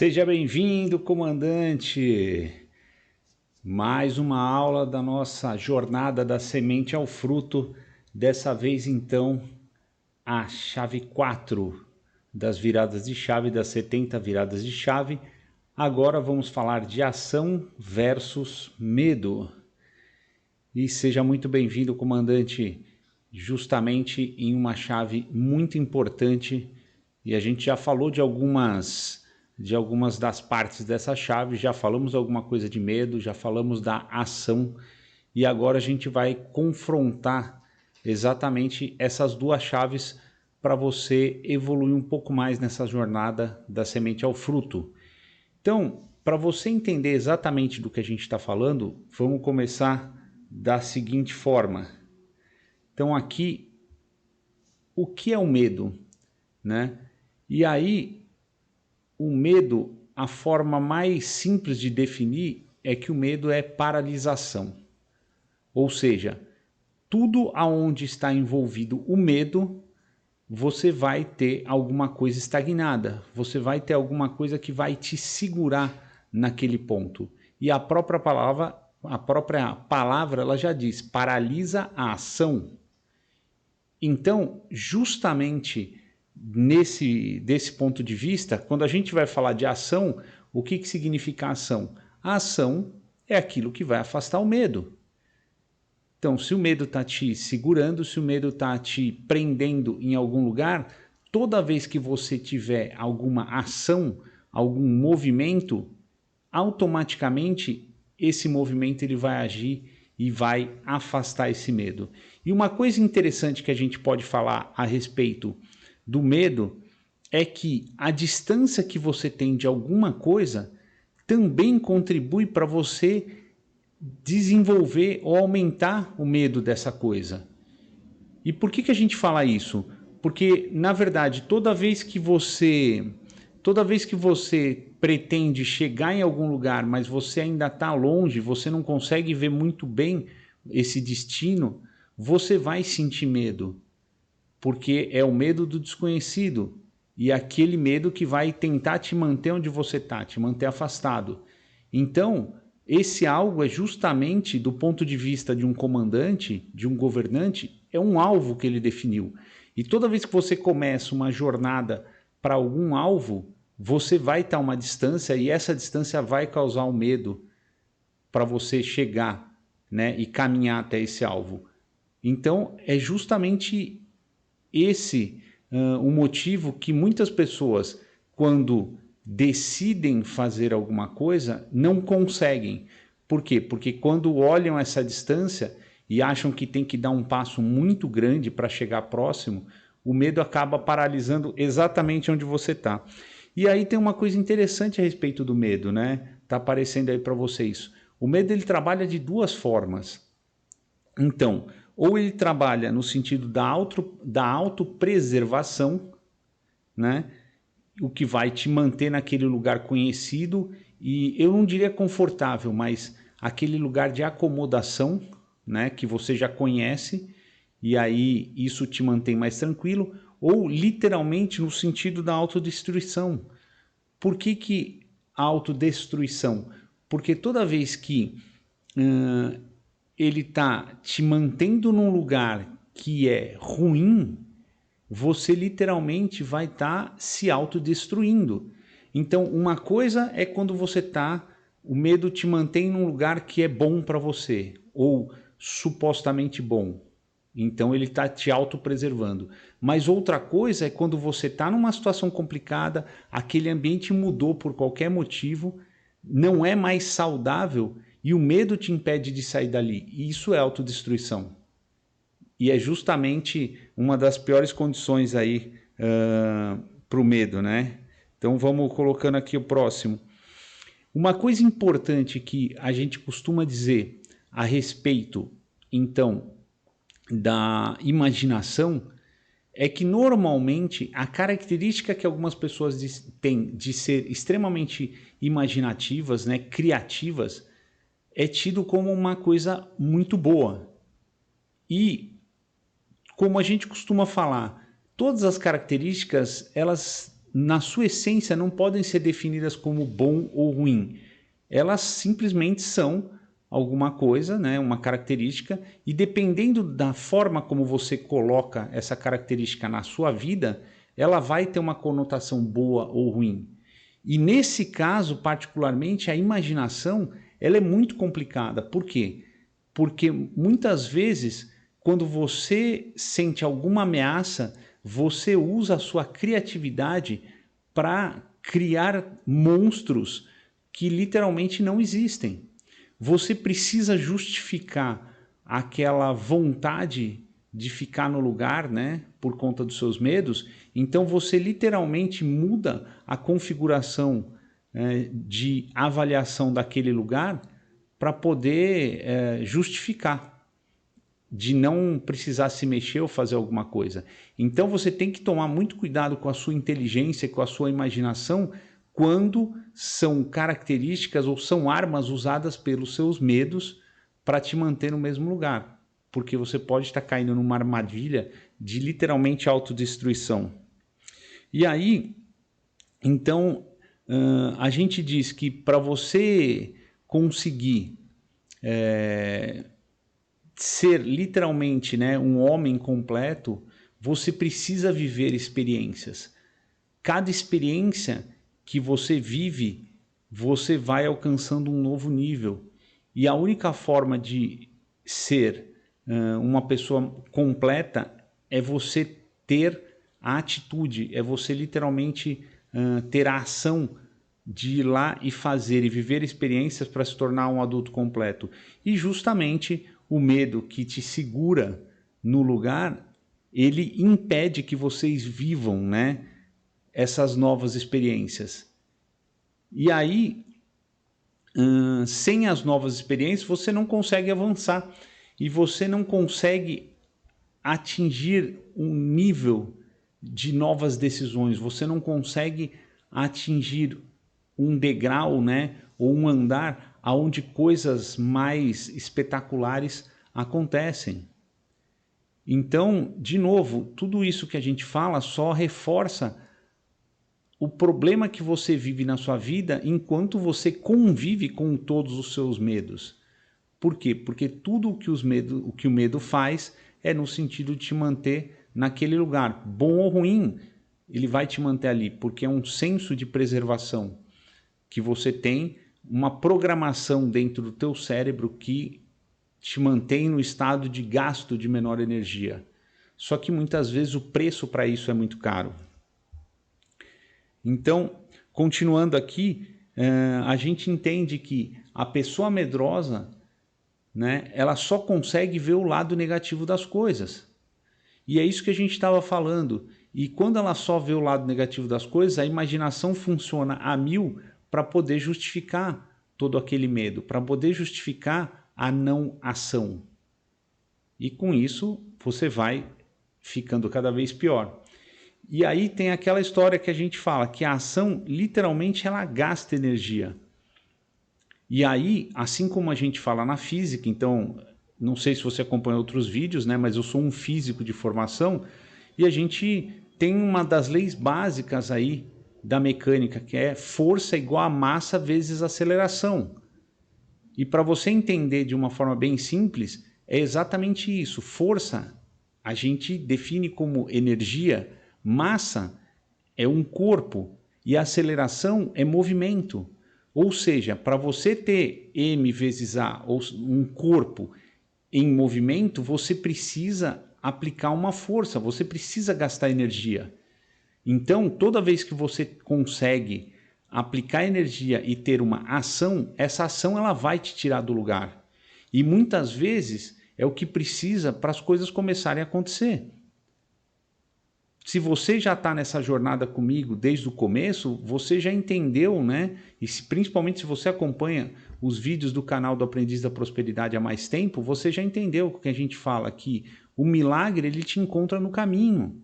Seja bem-vindo, comandante. Mais uma aula da nossa jornada da semente ao fruto. Dessa vez, então, a chave 4 das viradas de chave, das 70 viradas de chave. Agora vamos falar de ação versus medo. E seja muito bem-vindo, comandante, justamente em uma chave muito importante. E a gente já falou de algumas das partes dessa chave, já falamos alguma coisa de medo, já falamos da ação, e agora a gente vai confrontar exatamente essas duas chaves para você evoluir um pouco mais nessa jornada da semente ao fruto. Então, para você entender exatamente do que a gente está falando, vamos começar da seguinte forma. Então aqui, o que é o medo, né? E aí, o medo, a forma mais simples de definir é que o medo é paralisação. Ou seja, tudo aonde está envolvido o medo, você vai ter alguma coisa estagnada, você vai ter alguma coisa que vai te segurar naquele ponto. E a própria palavra ela já diz, paralisa a ação. Então, justamente desse ponto de vista, quando a gente vai falar de ação, o que significa ação? A ação é aquilo que vai afastar o medo. Então, se o medo está te segurando, se o medo está te prendendo em algum lugar, toda vez que você tiver alguma ação, algum movimento, automaticamente esse movimento ele vai agir e vai afastar esse medo. E uma coisa interessante que a gente pode falar a respeito do medo é que a distância que você tem de alguma coisa também contribui para você desenvolver ou aumentar o medo dessa coisa. E por que a gente fala isso? Porque, na verdade, toda vez que você pretende chegar em algum lugar, mas você ainda está longe, você não consegue ver muito bem esse destino, você vai sentir medo, porque é o medo do desconhecido e aquele medo que vai tentar te manter onde você está, te manter afastado. Então, esse algo é justamente, do ponto de vista de um comandante, de um governante, é um alvo que ele definiu. E toda vez que você começa uma jornada para algum alvo, você vai estar a uma distância e essa distância vai causar um medo para você chegar, né, e caminhar até esse alvo. Então, é justamente esse o motivo que muitas pessoas, quando decidem fazer alguma coisa, não conseguem. Por quê? Porque quando olham essa distância e acham que tem que dar um passo muito grande para chegar próximo, o medo acaba paralisando exatamente onde você está. E aí tem uma coisa interessante a respeito do medo, né? Tá aparecendo aí para vocês. O medo ele trabalha de duas formas. Então, ou ele trabalha no sentido da autopreservação, né? O que vai te manter naquele lugar conhecido e eu não diria confortável, mas aquele lugar de acomodação, né? Que você já conhece e aí isso te mantém mais tranquilo, ou literalmente no sentido da autodestruição. Por que autodestruição? Porque toda vez que ele está te mantendo num lugar que é ruim, você literalmente vai estar se autodestruindo. Então, uma coisa é quando você está, o medo te mantém num lugar que é bom para você, ou supostamente bom. Então, ele está te autopreservando. Mas outra coisa é quando você está numa situação complicada, aquele ambiente mudou por qualquer motivo, não é mais saudável e o medo te impede de sair dali. E isso é autodestruição. E é justamente uma das piores condições aí para o medo, né? Então vamos colocando aqui o próximo. Uma coisa importante que a gente costuma dizer a respeito, então, da imaginação é que normalmente a característica que algumas pessoas têm de ser extremamente imaginativas, né, criativas, é tido como uma coisa muito boa. E, como a gente costuma falar, todas as características, elas na sua essência, não podem ser definidas como bom ou ruim. Elas simplesmente são alguma coisa, né, uma característica, e dependendo da forma como você coloca essa característica na sua vida, ela vai ter uma conotação boa ou ruim. E nesse caso, particularmente, a imaginação ela é muito complicada. Por quê? Porque muitas vezes, quando você sente alguma ameaça, você usa a sua criatividade para criar monstros que literalmente não existem. Você precisa justificar aquela vontade de ficar no lugar, né, por conta dos seus medos. Então você literalmente muda a configuração de avaliação daquele lugar para poder justificar de não precisar se mexer ou fazer alguma coisa. Então você tem que tomar muito cuidado com a sua inteligência, com a sua imaginação, quando são características ou são armas usadas pelos seus medos para te manter no mesmo lugar. Porque você pode estar caindo numa armadilha de literalmente autodestruição. E aí, então, a gente diz que para você conseguir ser literalmente, né, um homem completo, você precisa viver experiências. Cada experiência que você vive, você vai alcançando um novo nível. E a única forma de ser uma pessoa completa é você ter a atitude, é você literalmente ter a ação de ir lá e fazer e viver experiências para se tornar um adulto completo. E justamente o medo que te segura no lugar, ele impede que vocês vivam, né, essas novas experiências. E aí, sem as novas experiências, você não consegue avançar e você não consegue atingir um nível de novas decisões, você não consegue atingir um degrau, né, ou um andar onde coisas mais espetaculares acontecem. Então, de novo, tudo isso que a gente fala só reforça o problema que você vive na sua vida enquanto você convive com todos os seus medos. Por quê? Porque tudo o que o medo faz é no sentido de te manter naquele lugar. Bom ou ruim, ele vai te manter ali, porque é um senso de preservação que você tem, uma programação dentro do teu cérebro que te mantém no estado de gasto de menor energia. Só que muitas vezes o preço para isso é muito caro. Então, continuando aqui, a gente entende que a pessoa medrosa, né, ela só consegue ver o lado negativo das coisas. E é isso que a gente estava falando. E quando ela só vê o lado negativo das coisas, a imaginação funciona a mil para poder justificar todo aquele medo, para poder justificar a não ação. E com isso, você vai ficando cada vez pior. E aí tem aquela história que a gente fala, que a ação, literalmente, ela gasta energia. E aí, assim como a gente fala na física, então, não sei se você acompanha outros vídeos, né, mas eu sou um físico de formação, e a gente tem uma das leis básicas aí da mecânica, que é força igual a massa vezes aceleração. E para você entender de uma forma bem simples, é exatamente isso. Força a gente define como energia, massa é um corpo e aceleração é movimento. Ou seja, para você ter m vezes a, ou um corpo em movimento, você precisa aplicar uma força, você precisa gastar energia. Então, toda vez que você consegue aplicar energia e ter uma ação, essa ação ela vai te tirar do lugar. E muitas vezes é o que precisa para as coisas começarem a acontecer. Se você já está nessa jornada comigo desde o começo, você já entendeu, né? E principalmente se você acompanha os vídeos do canal do Aprendiz da Prosperidade há mais tempo, você já entendeu o que a gente fala aqui. O milagre, ele te encontra no caminho.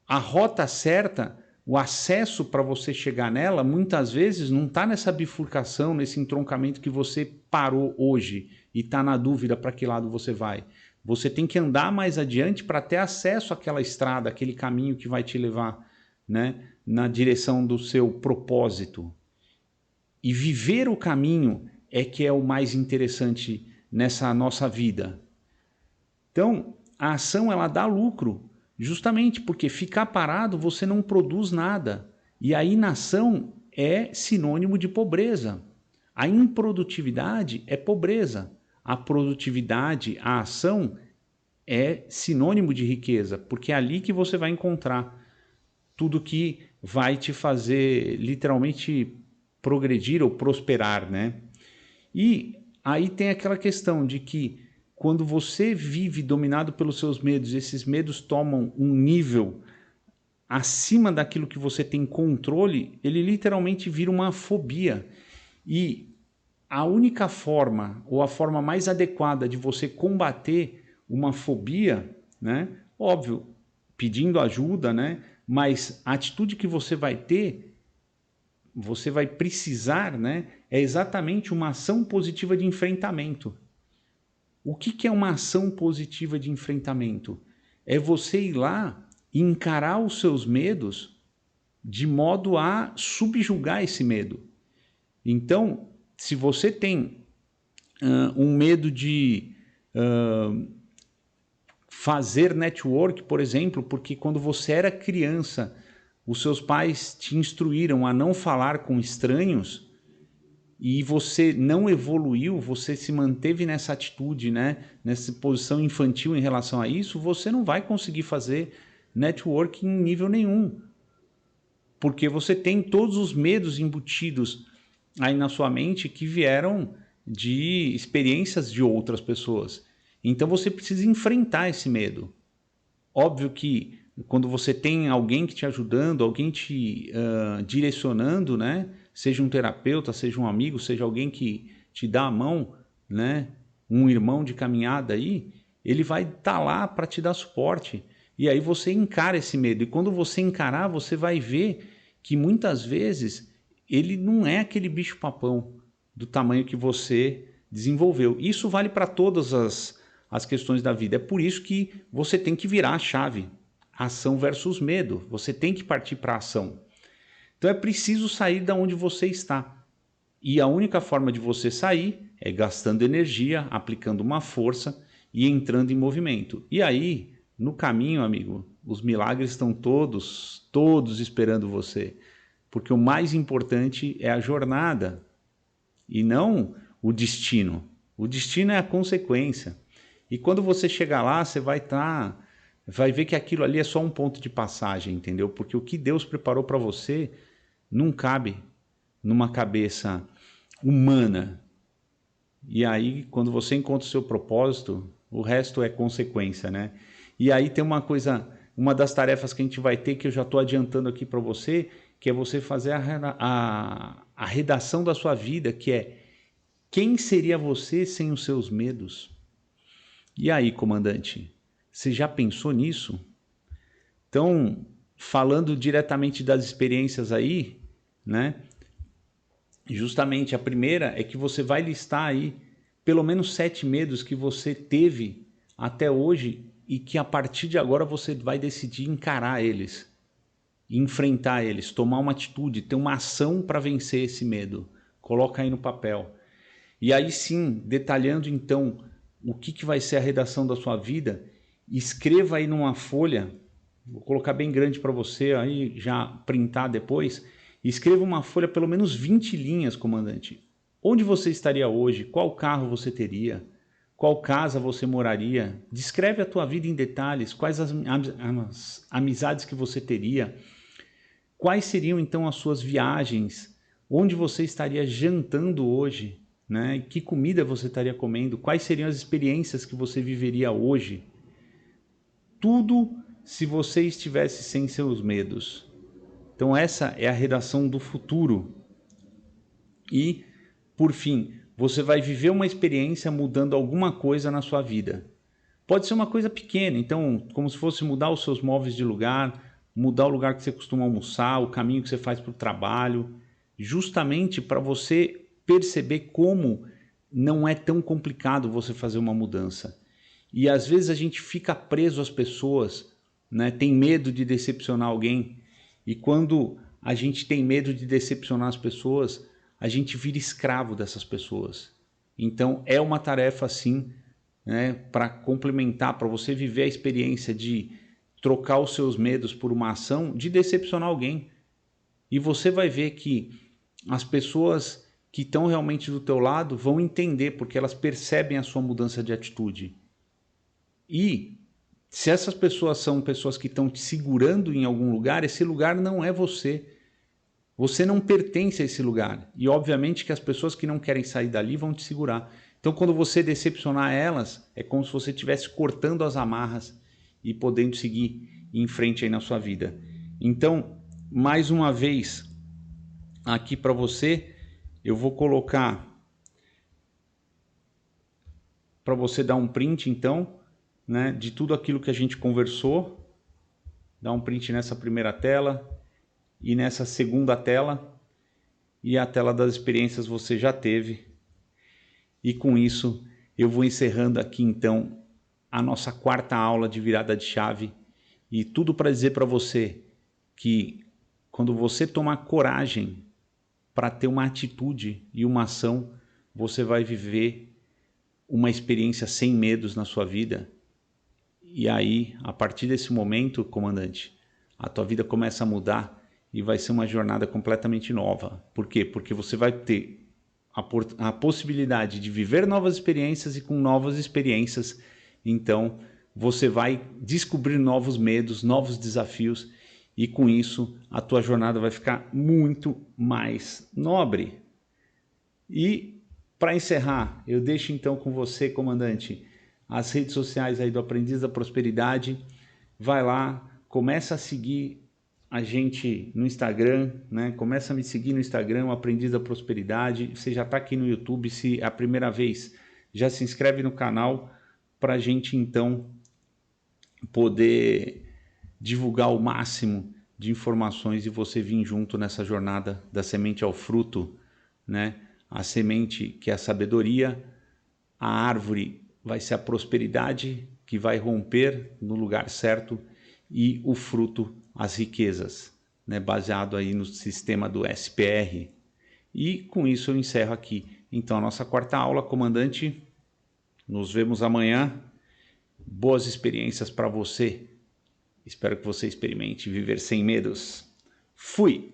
A rota certa, o acesso para você chegar nela, muitas vezes não está nessa bifurcação, nesse entroncamento que você parou hoje e está na dúvida para que lado você vai. Você tem que andar mais adiante para ter acesso àquela estrada, aquele caminho que vai te levar né, na direção do seu propósito. E viver o caminho é que é o mais interessante nessa nossa vida. Então, a ação ela dá lucro, justamente porque ficar parado você não produz nada. E a inação é sinônimo de pobreza. A improdutividade é pobreza. A produtividade, a ação é sinônimo de riqueza, porque é ali que você vai encontrar tudo que vai te fazer literalmente progredir ou prosperar, né? E aí tem aquela questão de que quando você vive dominado pelos seus medos, esses medos tomam um nível acima daquilo que você tem controle, ele literalmente vira uma fobia. E a única forma, ou a forma mais adequada de você combater uma fobia, né? Óbvio, pedindo ajuda, né? Mas a atitude que você vai ter, você vai precisar, né? É exatamente uma ação positiva de enfrentamento. O que é uma ação positiva de enfrentamento? É você ir lá e encarar os seus medos de modo a subjugar esse medo. Então, se você tem um medo de fazer network, por exemplo, porque quando você era criança, os seus pais te instruíram a não falar com estranhos e você não evoluiu, você se manteve nessa atitude, né, nessa posição infantil em relação a isso, você não vai conseguir fazer network em nível nenhum. Porque você tem todos os medos embutidos aí na sua mente que vieram de experiências de outras pessoas. Então você precisa enfrentar esse medo. Óbvio que quando você tem alguém que te ajudando, alguém te direcionando, né? Seja um terapeuta, seja um amigo, seja alguém que te dá a mão, né? Um irmão de caminhada aí, ele vai estar lá para te dar suporte. E aí você encara esse medo. E quando você encarar, você vai ver que muitas vezes ele não é aquele bicho-papão do tamanho que você desenvolveu. Isso vale para todas as questões da vida. É por isso que você tem que virar a chave. Ação versus medo. Você tem que partir para a ação. Então é preciso sair da onde você está. E a única forma de você sair é gastando energia, aplicando uma força e entrando em movimento. E aí, no caminho, amigo, os milagres estão todos esperando você. Porque o mais importante é a jornada e não o destino. O destino é a consequência. E quando você chegar lá, você vai ver que aquilo ali é só um ponto de passagem, entendeu? Porque o que Deus preparou para você não cabe numa cabeça humana. E aí, quando você encontra o seu propósito, o resto é consequência, né? E aí tem uma coisa, uma das tarefas que a gente vai ter, que eu já estou adiantando aqui para você, que é você fazer a redação da sua vida, que é: quem seria você sem os seus medos? E aí, comandante, você já pensou nisso? Então, falando diretamente das experiências aí, né? Justamente a primeira é que você vai listar aí pelo menos 7 medos que você teve até hoje e que a partir de agora você vai decidir encarar eles, enfrentar eles, tomar uma atitude, ter uma ação para vencer esse medo. Coloca aí no papel. E aí sim, detalhando então o que vai ser a redação da sua vida, escreva aí numa folha, vou colocar bem grande para você aí já printar depois. Escreva uma folha, pelo menos 20 linhas, comandante. Onde você estaria hoje? Qual carro você teria? Qual casa você moraria? Descreve a tua vida em detalhes. Quais as amizades que você teria? Quais seriam, então, as suas viagens? Onde você estaria jantando hoje? Né? Que comida você estaria comendo? Quais seriam as experiências que você viveria hoje? Tudo se você estivesse sem seus medos. Então essa é a redação do futuro. E, por fim, você vai viver uma experiência mudando alguma coisa na sua vida. Pode ser uma coisa pequena, então, como se fosse mudar os seus móveis de lugar, mudar o lugar que você costuma almoçar, o caminho que você faz para o trabalho, justamente para você perceber como não é tão complicado você fazer uma mudança. E às vezes a gente fica preso às pessoas, né? Tem medo de decepcionar alguém. E quando a gente tem medo de decepcionar as pessoas, a gente vira escravo dessas pessoas. Então é uma tarefa sim, né, para complementar, para você viver a experiência de trocar os seus medos por uma ação de decepcionar alguém. E você vai ver que as pessoas que estão realmente do teu lado vão entender, porque elas percebem a sua mudança de atitude. E se essas pessoas são pessoas que estão te segurando em algum lugar, esse lugar não é você. Você não pertence a esse lugar. E obviamente que as pessoas que não querem sair dali vão te segurar. Então quando você decepcionar elas, é como se você estivesse cortando as amarras e podendo seguir em frente aí na sua vida. Então, mais uma vez, aqui para você, eu vou colocar para você dar um print então, né, de tudo aquilo que a gente conversou. Dá um print nessa primeira tela e nessa segunda tela, e a tela das experiências você já teve. E com isso eu vou encerrando aqui então a nossa quarta aula de virada de chave, e tudo para dizer para você que quando você tomar coragem para ter uma atitude e uma ação, você vai viver uma experiência sem medos na sua vida. E aí, a partir desse momento, comandante, a tua vida começa a mudar e vai ser uma jornada completamente nova. Por quê? Porque você vai ter a possibilidade de viver novas experiências, e com novas experiências, então, você vai descobrir novos medos, novos desafios, e com isso a tua jornada vai ficar muito mais nobre. E para encerrar, eu deixo então com você, comandante, as redes sociais aí do Aprendiz da Prosperidade. Vai lá, começa a seguir a gente no Instagram, né? Começa a me seguir no Instagram, o Aprendiz da Prosperidade. Você já está aqui no YouTube, se é a primeira vez, já se inscreve no canal para a gente então poder divulgar o máximo de informações e você vir junto nessa jornada da semente ao fruto, né? A semente que é a sabedoria, a árvore vai ser a prosperidade que vai romper no lugar certo, e o fruto, as riquezas, né? Baseado aí no sistema do SPR. E com isso eu encerro aqui então a nossa quarta aula, comandante. Nos vemos amanhã. Boas experiências para você. Espero que você experimente viver sem medos. Fui!